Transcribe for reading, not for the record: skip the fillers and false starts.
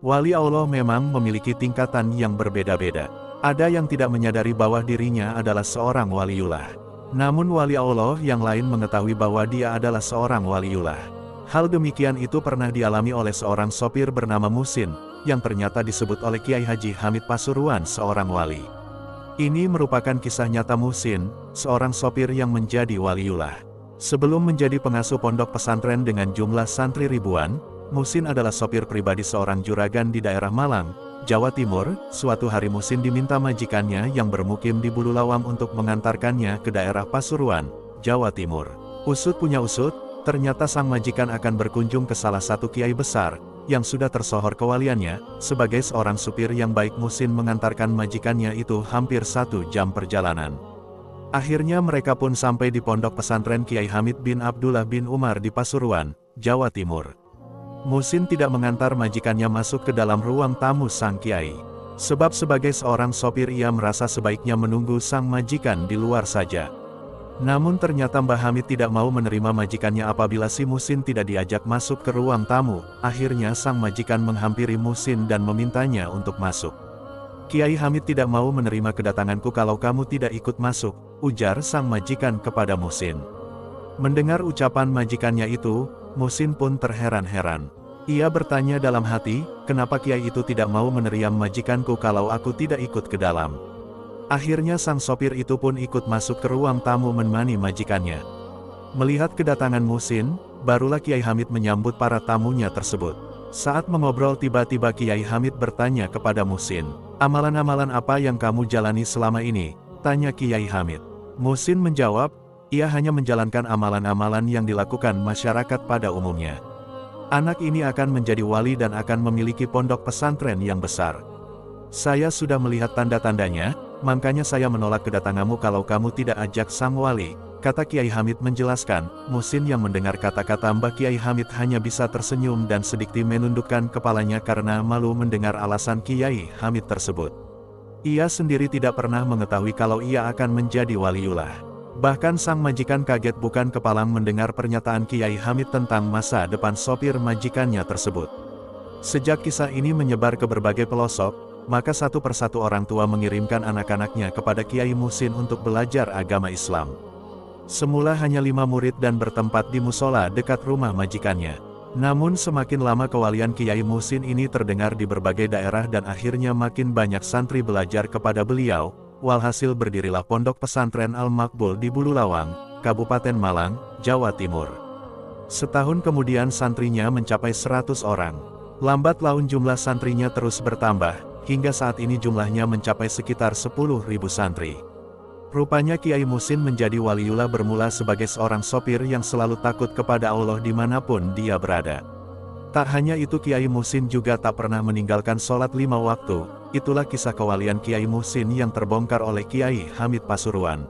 Wali Allah memang memiliki tingkatan yang berbeda-beda. Ada yang tidak menyadari bahwa dirinya adalah seorang waliullah. Namun wali Allah yang lain mengetahui bahwa dia adalah seorang waliullah. Hal demikian itu pernah dialami oleh seorang sopir bernama Muhsin, yang ternyata disebut oleh Kiai Haji Hamid Pasuruan seorang wali. Ini merupakan kisah nyata Muhsin, seorang sopir yang menjadi waliullah. Sebelum menjadi pengasuh pondok pesantren dengan jumlah santri ribuan, Muhsin adalah sopir pribadi seorang juragan di daerah Malang, Jawa Timur. Suatu hari Muhsin diminta majikannya yang bermukim di Bululawam untuk mengantarkannya ke daerah Pasuruan, Jawa Timur. Usut punya usut, ternyata sang majikan akan berkunjung ke salah satu kiai besar, yang sudah tersohor kewaliannya. Sebagai seorang supir yang baik, Muhsin mengantarkan majikannya itu hampir 1 jam perjalanan. Akhirnya mereka pun sampai di pondok pesantren Kiai Hamid bin Abdullah bin Umar di Pasuruan, Jawa Timur. Muhsin tidak mengantar majikannya masuk ke dalam ruang tamu sang kiai. Sebab sebagai seorang sopir ia merasa sebaiknya menunggu sang majikan di luar saja. Namun ternyata Mbah Hamid tidak mau menerima majikannya apabila si Muhsin tidak diajak masuk ke ruang tamu. Akhirnya sang majikan menghampiri Muhsin dan memintanya untuk masuk. "Kiai Hamid tidak mau menerima kedatanganku kalau kamu tidak ikut masuk," ujar sang majikan kepada Muhsin. Mendengar ucapan majikannya itu, Muhsin pun terheran-heran. Ia bertanya dalam hati, kenapa kiai itu tidak mau menerima majikanku kalau aku tidak ikut ke dalam. Akhirnya sang sopir itu pun ikut masuk ke ruang tamu menemani majikannya. Melihat kedatangan Muhsin, barulah Kiai Hamid menyambut para tamunya tersebut. Saat mengobrol tiba-tiba Kiai Hamid bertanya kepada Muhsin, "Amalan-amalan apa yang kamu jalani selama ini?" tanya Kiai Hamid. Muhsin menjawab, "Ia hanya menjalankan amalan-amalan yang dilakukan masyarakat pada umumnya. Anak ini akan menjadi wali dan akan memiliki pondok pesantren yang besar. Saya sudah melihat tanda-tandanya, makanya saya menolak kedatanganmu kalau kamu tidak ajak sang wali," kata Kiai Hamid menjelaskan. Muhsin yang mendengar kata-kata Mbah Kiai Hamid hanya bisa tersenyum dan sedikit menundukkan kepalanya karena malu mendengar alasan Kiai Hamid tersebut. Ia sendiri tidak pernah mengetahui kalau ia akan menjadi waliullah. Bahkan sang majikan kaget bukan kepalang mendengar pernyataan Kiai Hamid tentang masa depan sopir majikannya tersebut. Sejak kisah ini menyebar ke berbagai pelosok, maka satu persatu orang tua mengirimkan anak-anaknya kepada Kiai Muhsin untuk belajar agama Islam. Semula hanya 5 murid dan bertempat di musola dekat rumah majikannya. Namun semakin lama kewalian Kiai Muhsin ini terdengar di berbagai daerah dan akhirnya makin banyak santri belajar kepada beliau. Walhasil berdirilah pondok pesantren Al-Makbul di Bululawang, Kabupaten Malang, Jawa Timur. Setahun kemudian santrinya mencapai 100 orang. Lambat laun jumlah santrinya terus bertambah, hingga saat ini jumlahnya mencapai sekitar 10.000 santri. Rupanya Kiai Muhsin menjadi waliullah bermula sebagai seorang sopir yang selalu takut kepada Allah dimanapun dia berada. Tak hanya itu, Kiai Muhsin juga tak pernah meninggalkan sholat 5 waktu. Itulah kisah kewalian Kiai Muhsin yang terbongkar oleh Kiai Hamid Pasuruan.